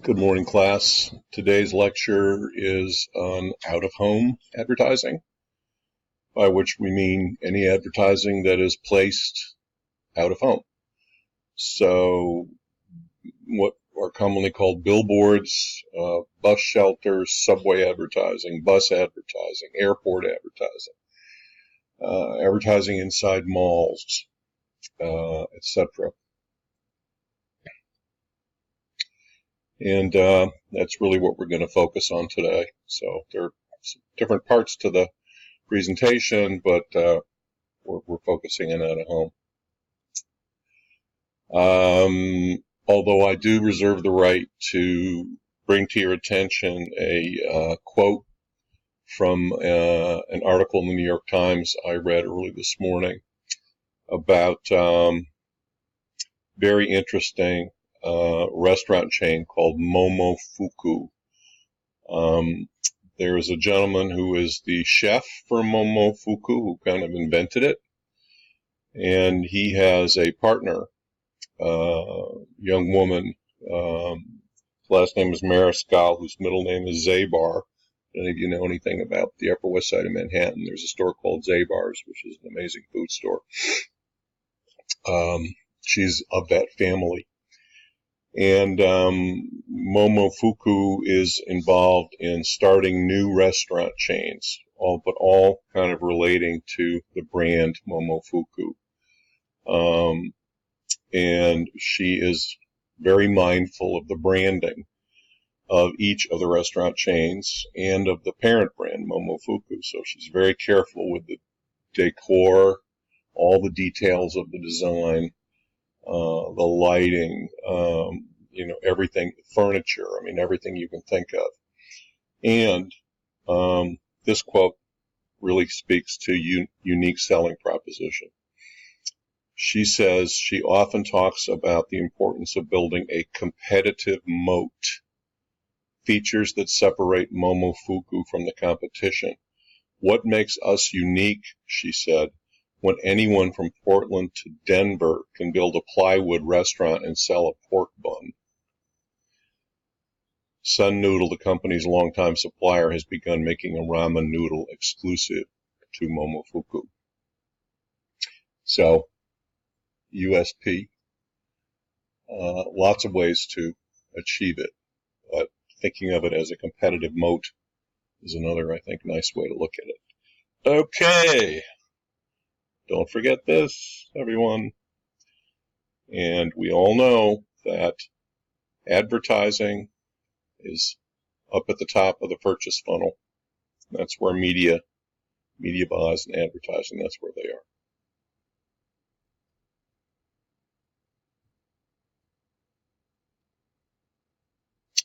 Good morning, class. Today's lecture is on out-of-home advertising, by which we mean any advertising that is placed out of home. So what are commonly called billboards, bus shelters, subway advertising, bus advertising, airport advertising, advertising inside malls, etc. And that's really what we're going to focus on today. So there are some different parts to the presentation, but we're focusing in out of home. Although I do reserve the right to bring to your attention a quote from an article in the New York Times I read early this morning about very interesting restaurant chain called Momofuku. There is a gentleman who is the chef for Momofuku who kind of invented it, and he has a partner, young woman. Last name is Mariscal, whose middle name is Zabar. If any of you know anything about the Upper West Side of Manhattan, there's a store called Zabar's, which is an amazing food store. She's of that family. And Momofuku is involved in starting new restaurant chains, all kind of relating to the brand Momofuku. And she is very mindful of the branding of each of the restaurant chains and of the parent brand, Momofuku. So she's very careful with the decor, all the details of the design, the lighting, everything, furniture, everything you can think of. And this quote really speaks to unique selling proposition. She says she often talks about the importance of building a competitive moat, features that separate Momofuku from the competition. What makes us unique, she said, when anyone from Portland to Denver can build a plywood restaurant and sell a pork bun. Sun Noodle, the company's longtime supplier, has begun making a ramen noodle exclusive to Momofuku. So, USP, lots of ways to achieve it, but thinking of it as a competitive moat is another, I think, nice way to look at it. Okay, don't forget this, everyone. And we all know that advertising is up at the top of the purchase funnel. That's where media buys and advertising, that's where they are.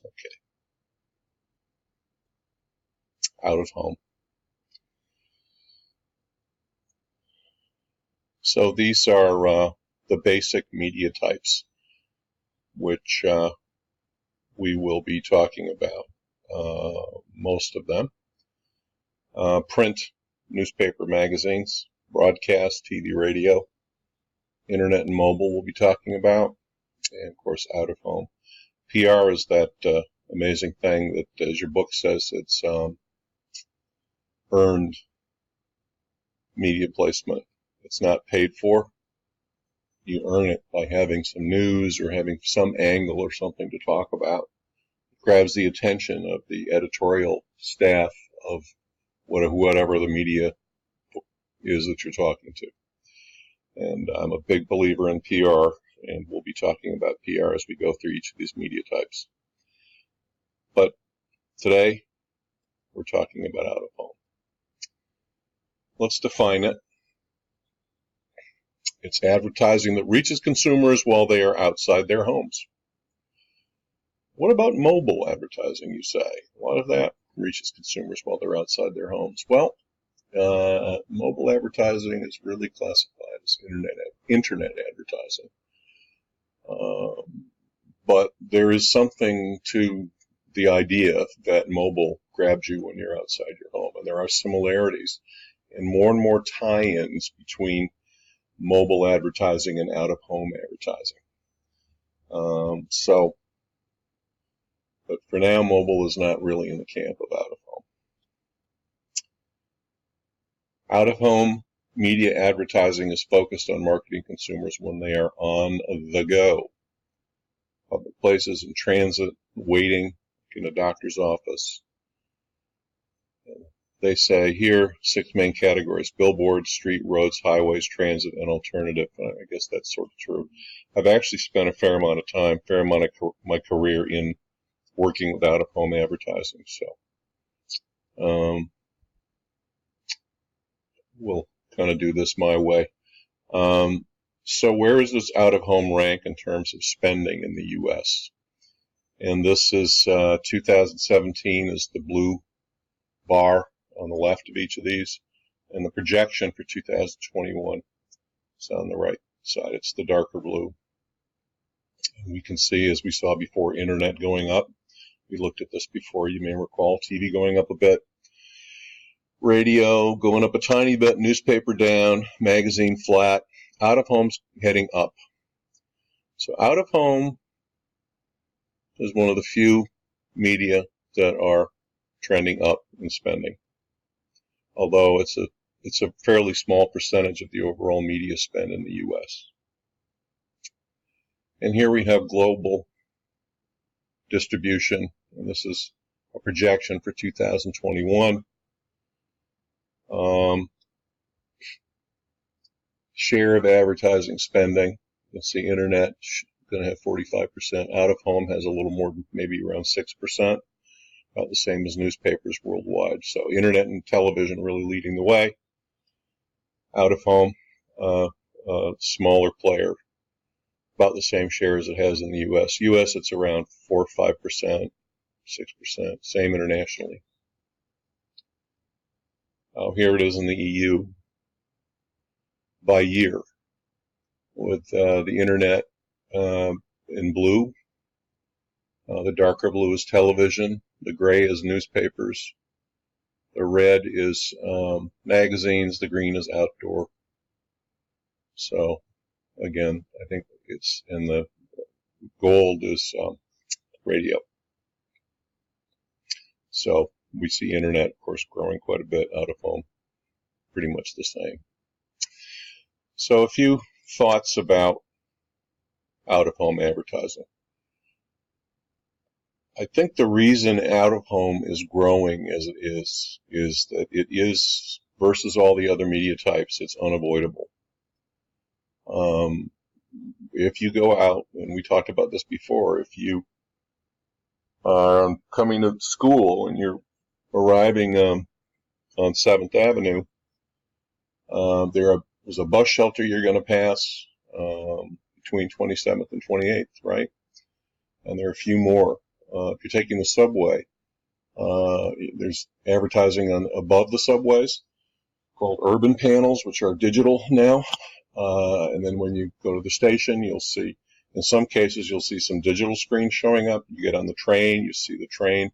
Okay. Out of home. So these are the basic media types, which we will be talking about, most of them. Print, newspaper, magazines, broadcast, TV, radio, internet and mobile we'll be talking about, and of course out of home. PR is that amazing thing that, as your book says, it's earned media placement. It's not paid for. You earn it by having some news or having some angle or something to talk about. It grabs the attention of the editorial staff of whatever the media is that you're talking to. And I'm a big believer in PR, and we'll be talking about PR as we go through each of these media types. But today, we're talking about out of home. Let's define it. It's advertising that reaches consumers while they are outside their homes. What about mobile advertising, you say? A lot of that reaches consumers while they're outside their homes. Well, mobile advertising is really classified as internet advertising. But there is something to the idea that mobile grabs you when you're outside your home, and there are similarities and more tie-ins between mobile advertising and out-of-home advertising. So But for now, mobile is not really in the camp of out-of-home. Out-of-home media advertising is focused on marketing consumers when they are on the go. Public places, in transit, waiting in a doctor's office. They say here 6 main categories: billboards, street, roads, highways, transit, and alternative. I guess that's sort of true. I've actually spent a fair amount of my career in working with out-of-home advertising. So we'll kind of do this my way. So where is this out-of-home rank in terms of spending in the U.S.? And this is 2017 is the blue bar on the left of each of these, and the projection for 2021 is on the right side. It's the darker blue. And we can see, as we saw before, internet going up. We looked at this before, you may recall. TV going up a bit, radio going up a tiny bit, newspaper down, magazine flat, out-of-home's heading up. So out-of-home is one of the few media that are trending up in spending, although it's a fairly small percentage of the overall media spend in the U.S. And here we have global distribution, and this is a projection for 2021. Share of advertising spending. You'll see internet going to have 45%. Out of home has a little more, maybe around 6%, about the same as newspapers worldwide. So internet and television really leading the way. Out of home, smaller player, about the same share as it has in the U.S. U.S. it's around 4 or 5%, 6%, same internationally. Here it is in the EU by year, with the internet in blue. The darker blue is television. The gray is newspapers. The red is magazines. The green is outdoor. So, again, I think it's in the gold is radio. So we see internet, of course, growing quite a bit. Out of home, pretty much the same. So a few thoughts about out-of-home advertising. I think the reason out-of-home is growing as it is that it is, versus all the other media types, it's unavoidable. If you go out, and we talked about this before, if you are coming to school and you're arriving on 7th Avenue, there's a bus shelter you're going to pass between 27th and 28th, right? And there are a few more. If you're taking the subway, there's advertising above the subways called urban panels, which are digital now. And then when you go to the station, you'll see, in some cases, you'll see some digital screens showing up. You get on the train, you see the train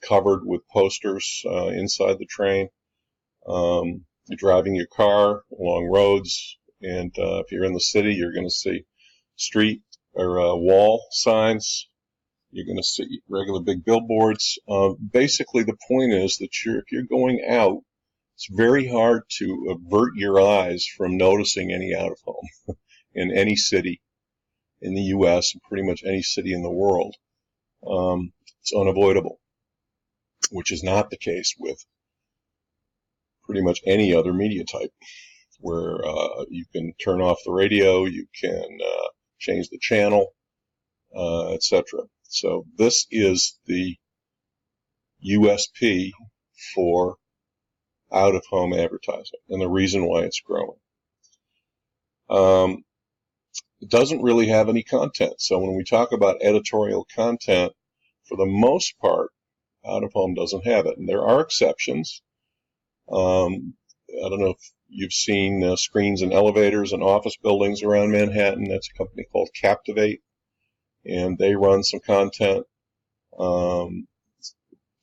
covered with posters inside the train. You're driving your car along roads, and if you're in the city, you're going to see street or wall signs. You're going to see regular big billboards. Basically, the point is that if you're going out, it's very hard to avert your eyes from noticing any out-of-home in any city in the U.S. and pretty much any city in the world. It's unavoidable, which is not the case with pretty much any other media type, where you can turn off the radio, you can change the channel, etc. So this is the USP for out-of-home advertising, and the reason why it's growing. It doesn't really have any content. So when we talk about editorial content, for the most part, out-of-home doesn't have it. And there are exceptions. I don't know if you've seen screens in elevators and office buildings around Manhattan. That's a company called Captivate, and they run some content.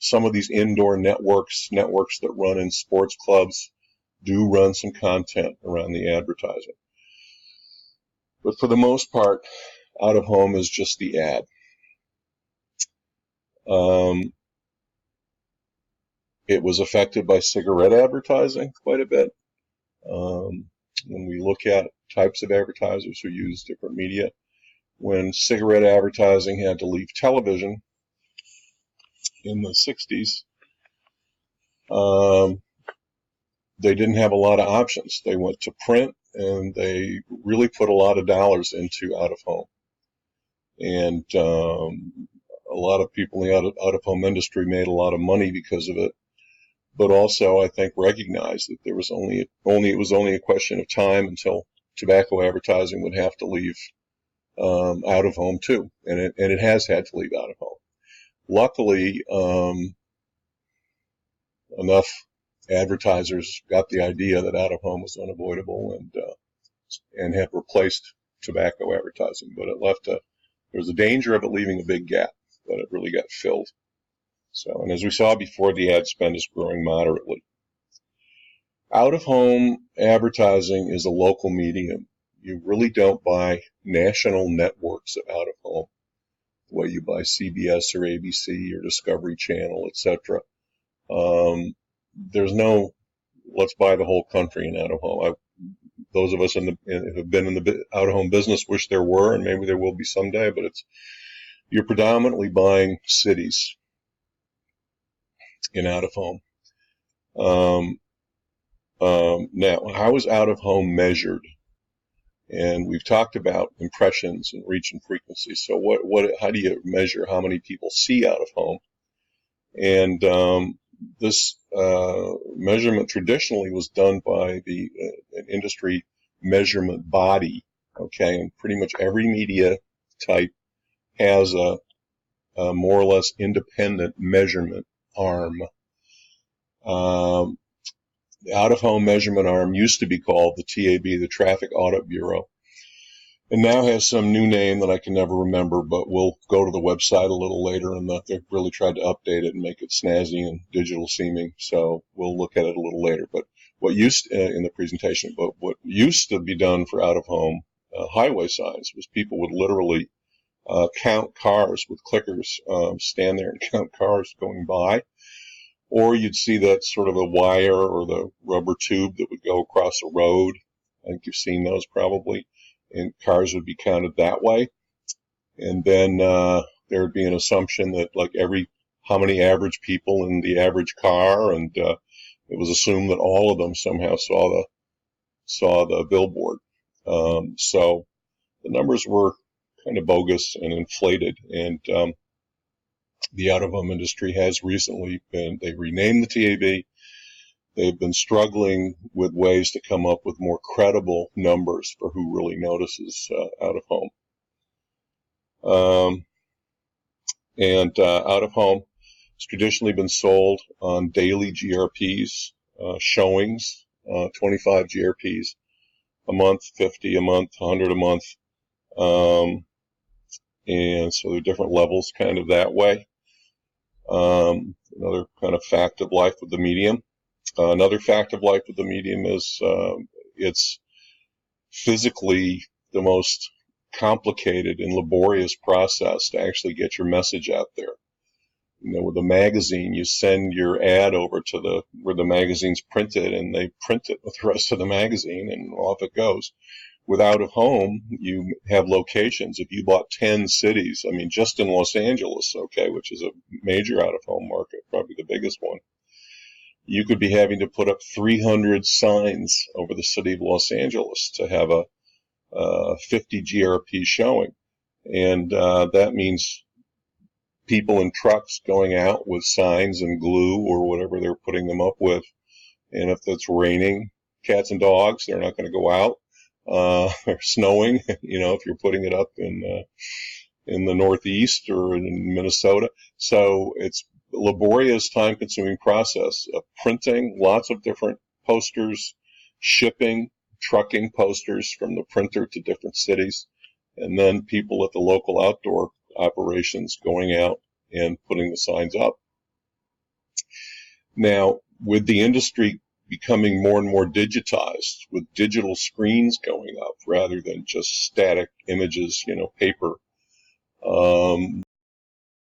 Some of these indoor networks that run in sports clubs, do run some content around the advertising. But for the most part, out-of-home is just the ad. It was affected by cigarette advertising quite a bit. When we look at types of advertisers who use different media, when cigarette advertising had to leave television in the 60s, they didn't have a lot of options. They went to print, and they really put a lot of dollars into out of home. And a lot of people in the out of home industry made a lot of money because of it. But also, I think, recognized that there was it was only a question of time until tobacco advertising would have to leave out of home too, and it has had to leave out of home. Luckily, enough advertisers got the idea that out of home was unavoidable and have replaced tobacco advertising, but there was a danger of it leaving a big gap, but it really got filled. So, and as we saw before, the ad spend is growing moderately. Out-of-home advertising is a local medium. You really don't buy national networks of out-of-home, the way you buy CBS or ABC or Discovery Channel, etc. There's no, let's buy the whole country in out-of-home. Those of us who have been in the out-of-home business wish there were, and maybe there will be someday, but you're predominantly buying cities in out-of-home. Now, how is out-of-home measured? And we've talked about impressions and reach and frequency. So how do you measure how many people see out-of-home? And this measurement traditionally was done by an industry measurement body. Okay, and pretty much every media type has a more or less independent measurement arm. The out-of-home measurement arm used to be called the TAB, the Traffic Audit Bureau, and now has some new name that I can never remember, but we'll go to the website a little later, and they've really tried to update it and make it snazzy and digital seeming, so we'll look at it a little later. But what used in the presentation, but what used to be done for out-of-home highway signs was people would literally count cars with clickers, stand there and count cars going by. Or you'd see that sort of a wire or the rubber tube that would go across a road. I think you've seen those probably. And cars would be counted that way. And then there would be an assumption that how many average people in the average car, and it was assumed that all of them somehow saw the billboard. So the numbers were kind of bogus and inflated, and the out-of-home industry has recently they renamed the TAB. They've been struggling with ways to come up with more credible numbers for who really notices out-of-home. And out-of-home has traditionally been sold on daily GRPs, showings, 25 GRPs a month, 50 a month, 100 a month. And so there are different levels kind of that way. Another kind of fact of life with the medium. Another fact of life with the medium is it's physically the most complicated and laborious process to actually get your message out there. With a magazine, you send your ad over to where the magazine's printed, and they print it with the rest of the magazine, and off it goes. With out-of-home, you have locations. If you bought 10 cities, I mean, just in Los Angeles, okay, which is a major out-of-home market, probably the biggest one, you could be having to put up 300 signs over the city of Los Angeles to have a 50 GRP showing. And that means people in trucks going out with signs and glue or whatever they're putting them up with. And if it's raining, cats and dogs, they're not going to go out. Or snowing, if you're putting it up in the Northeast or in Minnesota. So it's a laborious, time-consuming process of printing lots of different posters, shipping, trucking posters from the printer to different cities, and then people at the local outdoor operations going out and putting the signs up. Now, with the industry becoming more and more digitized, with digital screens going up rather than just static images, paper,